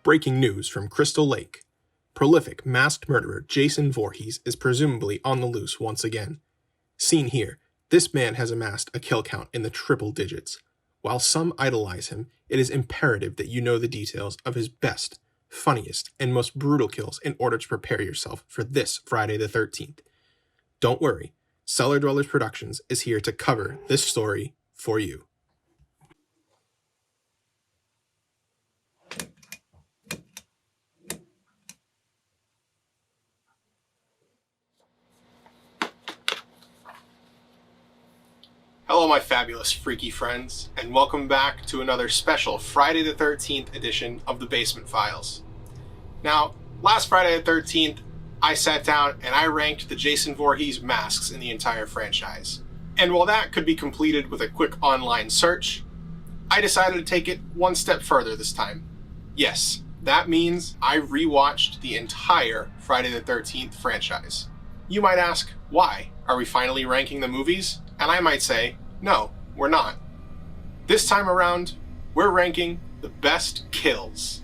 Breaking news from Crystal Lake. Prolific masked murderer Jason Voorhees is presumably on the loose once again. Seen here, this man has amassed a kill count in the triple digits. While some idolize him, it is imperative that you know the details of his best, funniest, and most brutal kills in order to prepare yourself for this Friday the 13th. Don't worry, Cellar Dwellers Productions is here to cover this story for you. Hello my fabulous freaky friends, and welcome back to another special Friday the 13th edition of the Basement Files. Now, last Friday the 13th, I sat down and I ranked the Jason Voorhees masks in the entire franchise. And while that could be completed with a quick online search, I decided to take it one step further this time. Yes, that means I rewatched the entire Friday the 13th franchise. You might ask, why? Are we finally ranking the movies? And I might say, no, we're not. This time around, we're ranking the best kills.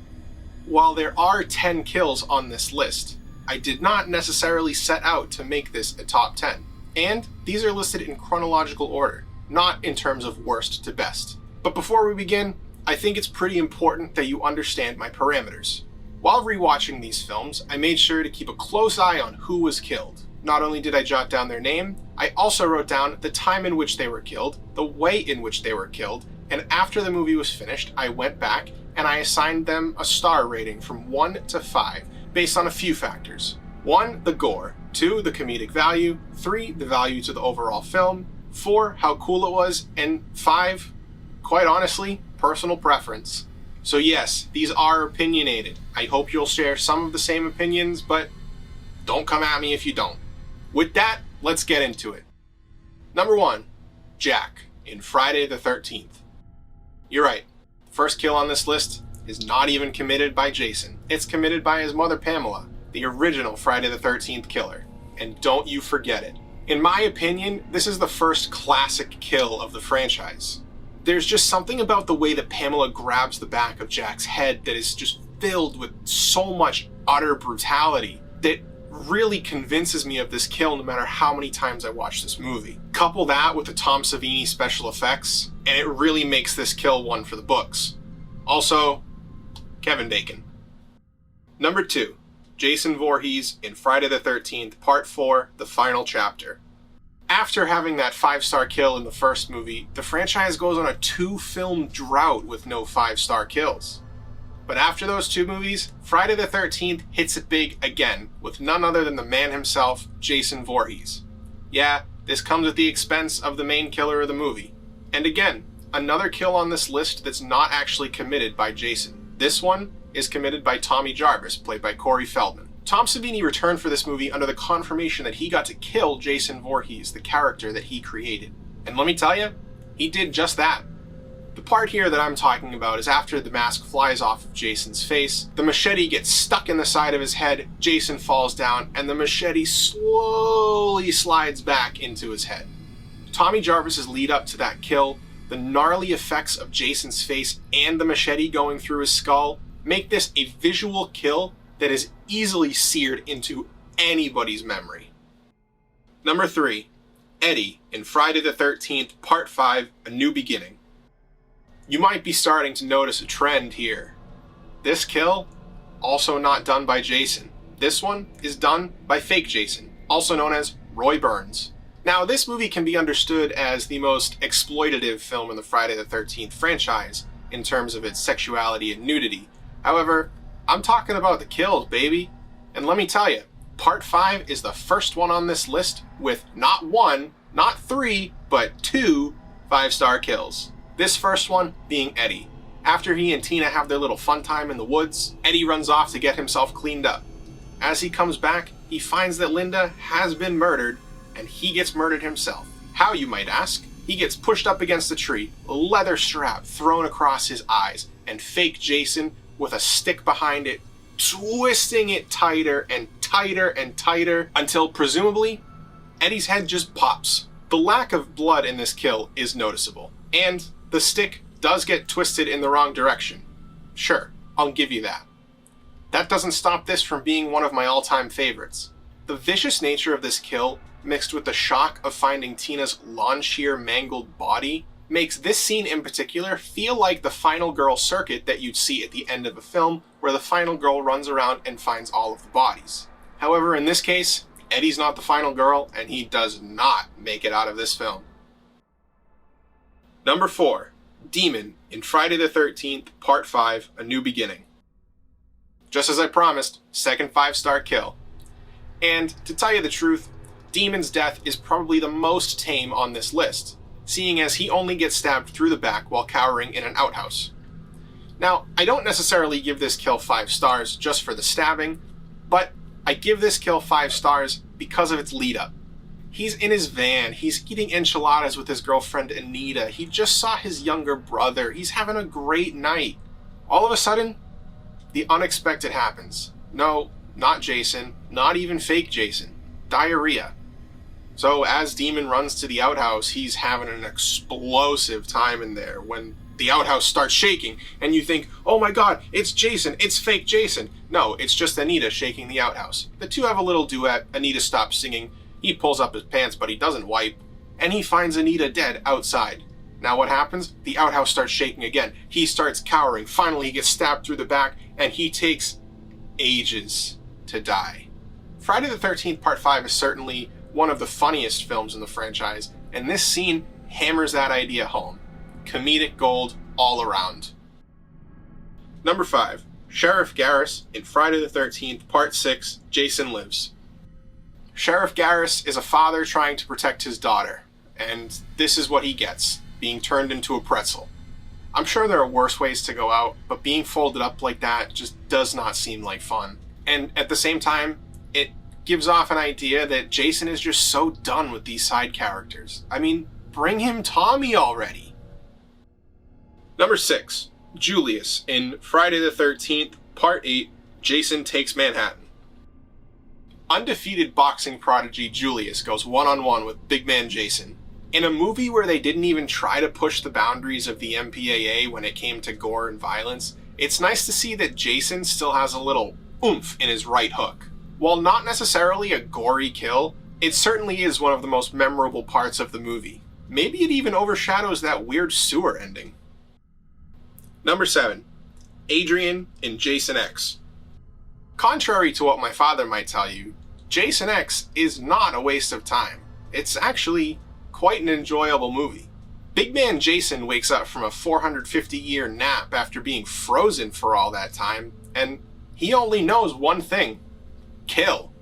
While there are 10 kills on this list, I did not necessarily set out to make this a top 10. And these are listed in chronological order, not in terms of worst to best. But before we begin, I think it's pretty important that you understand my parameters. While rewatching these films, I made sure to keep a close eye on who was killed. Not only did I jot down their name, I also wrote down the time in which they were killed, the way in which they were killed, and after the movie was finished, I went back and I assigned them a star rating from 1 to 5, based on a few factors. 1, the gore. 2, the comedic value. 3, the value to the overall film. 4, how cool it was. And 5, quite honestly, personal preference. So yes, these are opinionated. I hope you'll share some of the same opinions, but don't come at me if you don't. With that, let's get into it. Number 1, Jack in Friday the 13th. You're right, the first kill on this list is not even committed by Jason. It's committed by his mother Pamela, the original Friday the 13th killer. And don't you forget it. In my opinion, this is the first classic kill of the franchise. There's just something about the way that Pamela grabs the back of Jack's head that is just filled with so much utter brutality that really convinces me of this kill no matter how many times I watch this movie. Couple that with the Tom Savini special effects, and it really makes this kill one for the books. Also, Kevin Bacon. Number 2, Jason Voorhees in Friday the 13th, Part 4, The Final Chapter. After having that 5-star kill in the first movie, the franchise goes on a 2-film drought with no 5-star kills. But after those 2 movies, Friday the 13th hits it big again, with none other than the man himself, Jason Voorhees. Yeah, this comes at the expense of the main killer of the movie. And again, another kill on this list that's not actually committed by Jason. This one is committed by Tommy Jarvis, played by Corey Feldman. Tom Savini returned for this movie under the confirmation that he got to kill Jason Voorhees, the character that he created. And let me tell you, he did just that. The part here that I'm talking about is after the mask flies off of Jason's face, the machete gets stuck in the side of his head, Jason falls down, and the machete slowly slides back into his head. Tommy Jarvis's lead up to that kill, the gnarly effects of Jason's face and the machete going through his skull, make this a visual kill that is easily seared into anybody's memory. Number 3, Eddie in Friday the 13th, Part 5, A New Beginning. You might be starting to notice a trend here. This kill, also not done by Jason. This one is done by fake Jason, also known as Roy Burns. Now, this movie can be understood as the most exploitative film in the Friday the 13th franchise in terms of its sexuality and nudity. However, I'm talking about the kills, baby. And let me tell you, Part 5 is the first one on this list with not 1, not 3, but 2 5-star kills. This first one being Eddie. After he and Tina have their little fun time in the woods, Eddie runs off to get himself cleaned up. As he comes back, he finds that Linda has been murdered, and he gets murdered himself. How, you might ask? He gets pushed up against a tree, a leather strap thrown across his eyes, and fake Jason, with a stick behind it, twisting it tighter and tighter and tighter until presumably Eddie's head just pops. The lack of blood in this kill is noticeable, and the stick does get twisted in the wrong direction. Sure, I'll give you that. that doesn't stop this from being one of my all-time favorites. The vicious nature of this kill, mixed with the shock of finding Tina's lawn-shear mangled body, makes this scene in particular feel like the final girl circuit that you'd see at the end of a film, where the final girl runs around and finds all of the bodies. However, in this case, Eddie's not the final girl, and he does not make it out of this film. Number 4. Demon in Friday the 13th, Part 5, A New Beginning. Just as I promised, second 5-star kill. And to tell you the truth, Demon's death is probably the most tame on this list, seeing as he only gets stabbed through the back while cowering in an outhouse. Now, I don't necessarily give this kill 5 stars just for the stabbing, but I give this kill 5 stars because of its lead up. He's in his van, he's eating enchiladas with his girlfriend Anita, he just saw his younger brother, he's having a great night. All of a sudden, the unexpected happens. No, not Jason, not even fake Jason. Diarrhea. So as Demon runs to the outhouse, he's having an explosive time in there when the outhouse starts shaking and you think, oh my god, it's Jason, it's fake Jason. No, it's just Anita shaking the outhouse. The two have a little duet, Anita stops singing, he pulls up his pants but he doesn't wipe, and he finds Anita dead outside. Now what happens? The outhouse starts shaking again. He starts cowering. Finally he gets stabbed through the back and he takes ages to die. Friday the 13th Part 5 is certainly one of the funniest films in the franchise, and this scene hammers that idea home. Comedic gold all around. Number 5. Sheriff Garris in Friday the 13th Part 6, Jason Lives. Sheriff Garris is a father trying to protect his daughter, and this is what he gets, being turned into a pretzel. I'm sure there are worse ways to go out, but being folded up like that just does not seem like fun. And at the same time, it gives off an idea that Jason is just so done with these side characters. I mean, bring him Tommy already. Number 6. Julius in Friday the 13th, Part 8, Jason Takes Manhattan. Undefeated boxing prodigy Julius goes one-on-one with big man Jason. In a movie where they didn't even try to push the boundaries of the MPAA when it came to gore and violence, it's nice to see that Jason still has a little oomph in his right hook. While not necessarily a gory kill, it certainly is one of the most memorable parts of the movie. Maybe it even overshadows that weird sewer ending. Number 7. Adrian in Jason X. Contrary to what my father might tell you, Jason X is not a waste of time. It's actually quite an enjoyable movie. Big man Jason wakes up from a 450-year nap after being frozen for all that time, and he only knows one thing: kill.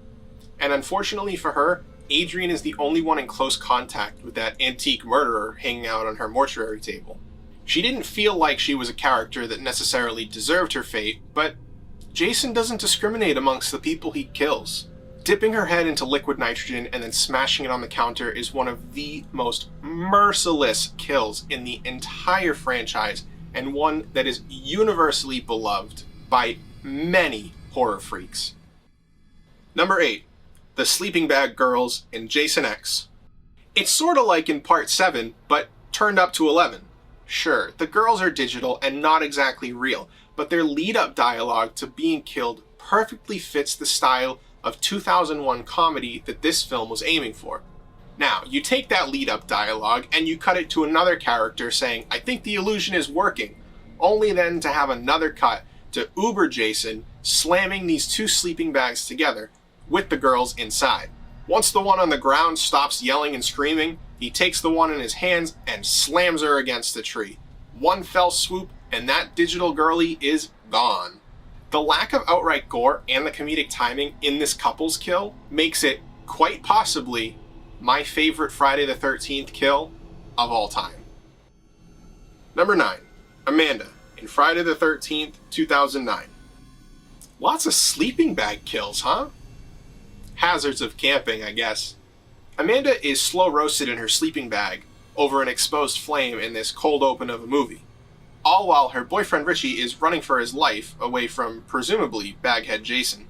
And unfortunately for her, Adrian is the only one in close contact with that antique murderer hanging out on her mortuary table. She didn't feel like she was a character that necessarily deserved her fate, but Jason doesn't discriminate amongst the people he kills. Dipping her head into liquid nitrogen and then smashing it on the counter is one of the most merciless kills in the entire franchise, and one that is universally beloved by many horror freaks. Number 8. The Sleeping Bag Girls in Jason X. It's sorta like in Part 7, but turned up to 11. Sure, the girls are digital and not exactly real, but their lead-up dialogue to being killed perfectly fits the style of 2001 comedy that this film was aiming for. Now, you take that lead-up dialogue and you cut it to another character saying, "I think the illusion is working," only then to have another cut to Uber Jason slamming these two sleeping bags together with the girls inside. Once the one on the ground stops yelling and screaming, he takes the one in his hands and slams her against the tree. One fell swoop and that digital girlie is gone. The lack of outright gore and the comedic timing in this couple's kill makes it quite possibly my favorite Friday the 13th kill of all time. Number 9. Amanda in Friday the 13th, 2009. Lots of sleeping bag kills, huh? Hazards of camping, I guess. Amanda is slow roasted in her sleeping bag over an exposed flame in this cold open of a movie, all while her boyfriend Richie is running for his life away from, presumably, Baghead Jason.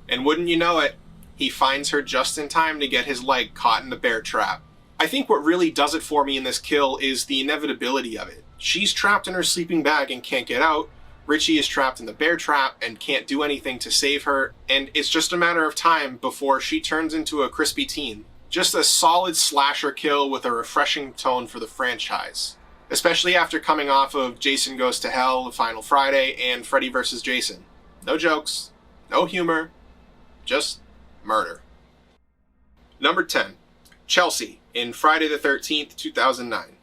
And wouldn't you know it, he finds her just in time to get his leg caught in the bear trap. I think what really does it for me in this kill is the inevitability of it. She's trapped in her sleeping bag and can't get out, Richie is trapped in the bear trap and can't do anything to save her, and it's just a matter of time before she turns into a crispy teen. Just a solid slasher kill with a refreshing tone for the franchise, especially after coming off of Jason Goes to Hell, The Final Friday, and Freddy vs. Jason. No jokes, no humor, just murder. Number 10. Chelsea in Friday the 13th, 2009.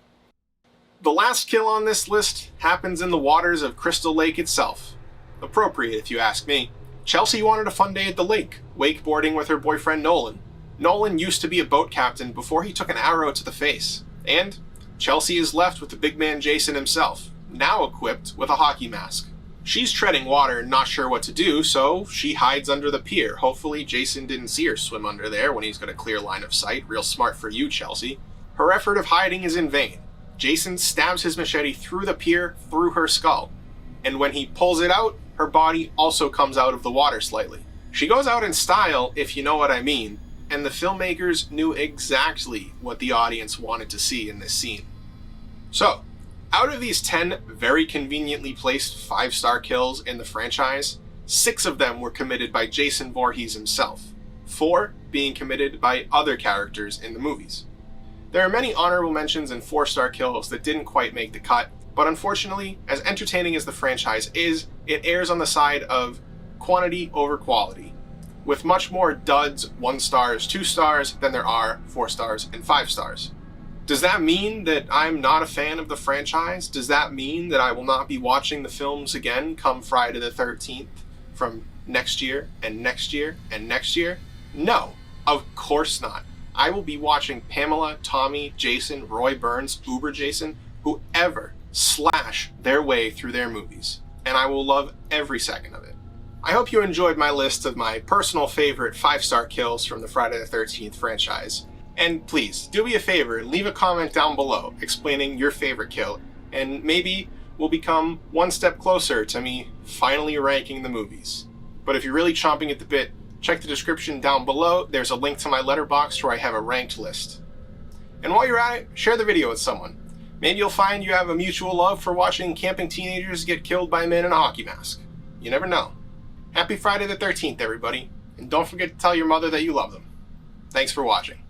The last kill on this list happens in the waters of Crystal Lake itself. Appropriate if you ask me. Chelsea wanted a fun day at the lake, wakeboarding with her boyfriend Nolan. Nolan used to be a boat captain before he took an arrow to the face. And Chelsea is left with the big man Jason himself, now equipped with a hockey mask. She's treading water and not sure what to do, so she hides under the pier. Hopefully Jason didn't see her swim under there when he's got a clear line of sight. Real smart for you, Chelsea. Her effort of hiding is in vain. Jason stabs his machete through the pier, through her skull. And when he pulls it out, her body also comes out of the water slightly. She goes out in style, if you know what I mean, and the filmmakers knew exactly what the audience wanted to see in this scene. So, out of these 10 very conveniently placed 5-star kills in the franchise, 6 of them were committed by Jason Voorhees himself, 4 being committed by other characters in the movies. There are many honorable mentions and 4-star kills that didn't quite make the cut, but unfortunately, as entertaining as the franchise is, it errs on the side of quantity over quality, with much more duds, 1 stars, 2 stars than there are 4 stars and 5 stars. Does that mean that I'm not a fan of the franchise? Does that mean that I will not be watching the films again come Friday the 13th from next year and next year and next year? No, of course not. I will be watching Pamela, Tommy, Jason, Roy Burns, Uber Jason, whoever slash their way through their movies, and I will love every second of it. I hope you enjoyed my list of my personal favorite 5-star kills from the Friday the 13th franchise. And please, do me a favor and leave a comment down below explaining your favorite kill, and maybe we'll become one step closer to me finally ranking the movies. But if you're really chomping at the bit, check the description down below. There's a link to my letterbox where I have a ranked list. And while you're at it, share the video with someone. Maybe you'll find you have a mutual love for watching camping teenagers get killed by men in a hockey mask. You never know. Happy Friday the 13th, everybody. And don't forget to tell your mother that you love them. Thanks for watching.